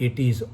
80s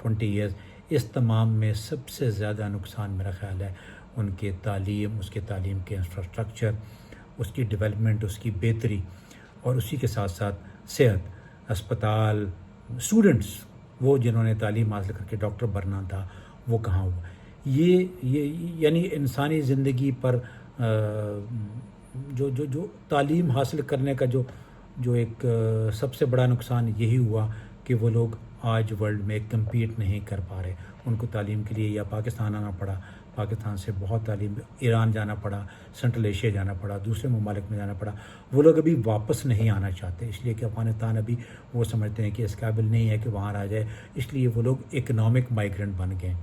20 years, اس تمام میں سب سے زیادہ نقصان میرا خیال ہے ان کے تعلیم، اس کے تعلیم کے انفراسٹرکچر، اس کی ڈیولپمنٹ، اس کی بہتری، اور اسی کے ساتھ ساتھ صحت، اسپتال، اسٹوڈنٹس، وہ جنہوں نے تعلیم حاصل کر کے ڈاکٹر بننا تھا وہ کہاں ہوا. یہ یعنی انسانی زندگی پر جو تعلیم حاصل کرنے کا جو ایک سب سے بڑا نقصان یہی ہوا کہ وہ لوگ آج ورلڈ میں کمپیٹ نہیں کر پا رہے. ان کو تعلیم کے لیے یا پاکستان آنا پڑا، پاکستان سے بہت تعلیم، ایران جانا پڑا، سنٹرل ایشیا جانا پڑا، دوسرے ممالک میں جانا پڑا. وہ لوگ ابھی واپس نہیں آنا چاہتے، اس لیے کہ افغانستان ابھی وہ سمجھتے ہیں کہ اس قابل نہیں ہے کہ وہاں رہ جائے، اس لیے وہ لوگ اکنامک مائیگرنٹ بن گئے.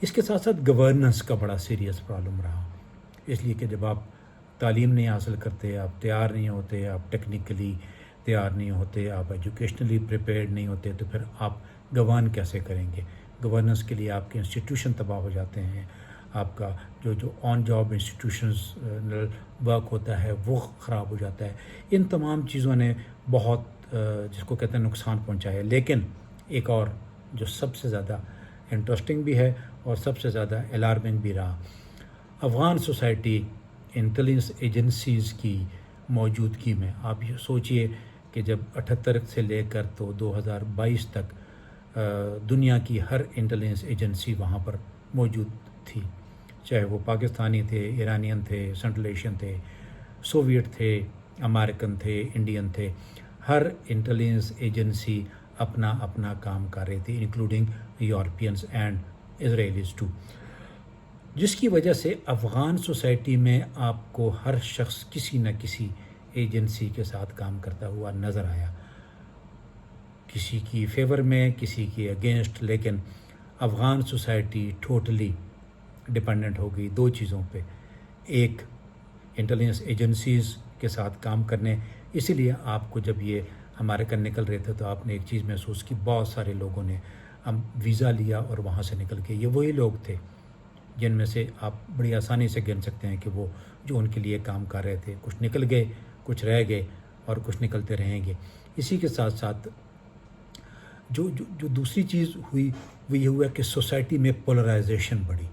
اس کے ساتھ ساتھ گورننس کا بڑا سیریس پرابلم رہا، اس لیے کہ جب آپ تعلیم نہیں حاصل کرتے، آپ تیار نہیں ہوتے، آپ ٹیکنیکلی تیار نہیں ہوتے، آپ ایجوکیشنلی پریپیئرڈ نہیں ہوتے، تو پھر آپ گورن کیسے کریں گے؟ گورننس کے لیے آپ کے انسٹیٹیوشن تباہ ہو جاتے ہیں، آپ کا جو آن جاب انسٹیٹیوشنل ورک ہوتا ہے وہ خراب ہو جاتا ہے. ان تمام چیزوں نے بہت جس کو کہتے ہیں نقصان پہنچایا. لیکن ایک اور جو سب سے زیادہ انٹرسٹنگ بھی ہے اور سب سے زیادہ الارمنگ بھی رہا، افغان سوسائٹی انٹیلیجنس ایجنسیز کی موجودگی میں. آپ یہ سوچئے کہ جب 78 سے لے کر تو 2022 تک دنیا کی ہر انٹیلیجنس ایجنسی وہاں پر موجود تھی، چاہے وہ پاکستانی تھے، ایرانین تھے، سنٹرل ایشین تھے، سوویٹ تھے، امریکن تھے، انڈین تھے. ہر انٹیلیجنس ایجنسی اپنا اپنا کام کر رہی تھی، including Europeans and Israelis too, جس کی وجہ سے افغان سوسائٹی میں آپ کو ہر شخص کسی نہ کسی ایجنسی کے ساتھ کام کرتا ہوا نظر آیا، کسی کی فیور میں، کسی کی اگینسٹ. لیکن افغان سوسائٹی ٹوٹلی ڈپینڈنٹ ہو گئی دو چیزوں پہ، ایک انٹیلیجنس ایجنسیز کے ساتھ کام کرنے. اسی لیے آپ کو جب یہ ہمارے کن نکل رہے تھے تو آپ نے ایک چیز محسوس کی، بہت سارے لوگوں نے ویزا لیا اور وہاں سے نکل کے. یہ وہی لوگ تھے جن میں سے آپ بڑی آسانی سے گن سکتے ہیں کہ وہ جو ان کے لیے کام کر رہے تھے، کچھ نکل گئے، کچھ رہ گئے اور کچھ نکلتے رہیں گے. اسی کے ساتھ ساتھ جو دوسری چیز ہوئی وہ یہ ہوا کہ سوسائٹی میں پولرائزیشن بڑھی.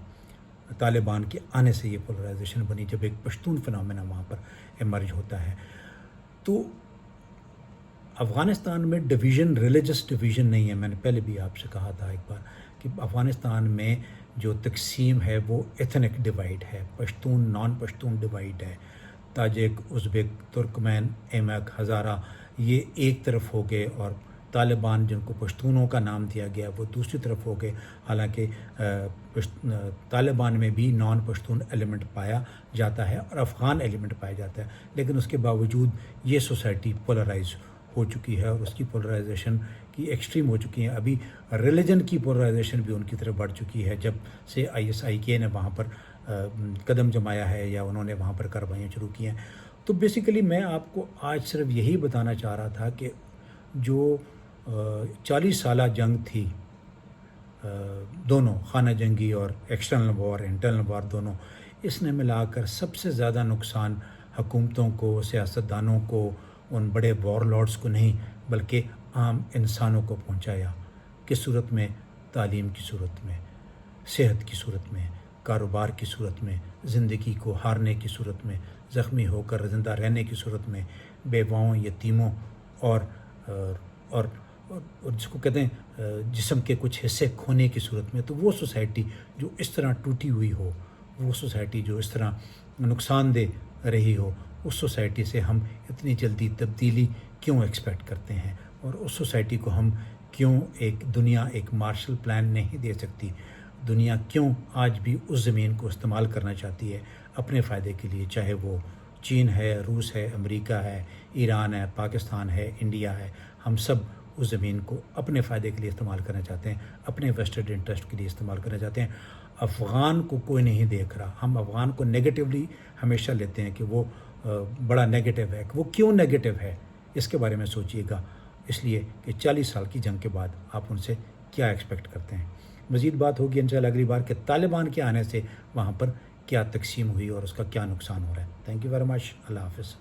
طالبان کے آنے سے یہ پولرائزیشن بنی، جب ایک پشتون فنامنا وہاں پر ایمرج ہوتا ہے. تو افغانستان میں ڈویژن، ریلیجس ڈویژن نہیں ہے. میں نے پہلے بھی آپ سے کہا تھا ایک بار کہ افغانستان میں جو تقسیم ہے وہ ایتھنک ڈیوائڈ ہے، پشتون نان پشتون ڈیوائڈ ہے. تاجک، ازبک، ترکمین، ایمک، ہزارہ یہ ایک طرف ہو گئے اور طالبان جن کو پشتونوں کا نام دیا گیا وہ دوسری طرف ہو گئے. حالانکہ طالبان میں بھی نان پشتون ایلیمنٹ پایا جاتا ہے اور افغان ایلیمنٹ پایا جاتا ہے، لیکن اس کے باوجود یہ سوسائٹی پولرائز ہو چکی ہے اور اس کی پولرائزیشن کی ایکسٹریم ہو چکی ہیں. ابھی ریلیجن کی پولرائزیشن بھی ان کی طرف بڑھ چکی ہے جب سے ISIK نے وہاں پر قدم جمایا ہے یا انہوں نے وہاں پر کارروائیاں شروع کی ہیں. تو بیسیکلی میں آپ کو آج صرف یہی بتانا چاہ رہا تھا کہ جو 40 سالہ جنگ تھی، دونوں خانہ جنگی اور ایکسٹرنل وار، انٹرنل وار دونوں، اس نے ملا کر سب سے زیادہ نقصان حکومتوں کو، سیاستدانوں کو، ان بڑے وار لارڈز کو نہیں بلکہ عام انسانوں کو پہنچایا. کس صورت میں؟ تعلیم کی صورت میں، صحت کی صورت میں، کاروبار کی صورت میں، زندگی کو ہارنے کی صورت میں، زخمی ہو کر زندہ رہنے کی صورت میں، بیواؤں، یتیموں اور جس کو کہتے ہیں جسم کے کچھ حصے کھونے کی صورت میں. تو وہ سوسائٹی جو اس طرح ٹوٹی ہوئی ہو، وہ سوسائٹی جو اس طرح نقصان دہ رہی ہو، اس سوسائٹی سے ہم اتنی جلدی تبدیلی کیوں ایکسپیکٹ کرتے ہیں؟ اور اس سوسائٹی کو ہم کیوں دنیا ایک مارشل پلان نہیں دے سکتی؟ دنیا کیوں آج بھی اس زمین کو استعمال کرنا چاہتی ہے اپنے فائدے کے لیے؟ چاہے وہ چین ہے، روس ہے، امریکہ ہے، ایران ہے، پاکستان ہے، انڈیا ہے، ہم سب اس زمین کو اپنے فائدے کے لیے استعمال کرنا چاہتے ہیں، اپنے ویسٹڈ انٹرسٹ کے لیے استعمال کرنا چاہتے ہیں. افغان کو کوئی نہیں دیکھ رہا. ہم افغان کو نیگیٹیولی ہمیشہ لیتے ہیں کہ وہ بڑا نیگیٹو ہے. وہ کیوں نیگیٹو ہے اس کے بارے میں سوچئے گا، اس لیے کہ 40 سال کی جنگ کے بعد آپ ان سے کیا ایکسپیکٹ کرتے ہیں. مزید بات ہوگی انشاءاللہ اگلی بار کہ طالبان کے آنے سے وہاں پر کیا تقسیم ہوئی اور اس کا کیا نقصان ہو رہا ہے. Thank you very much. اللہ حافظ.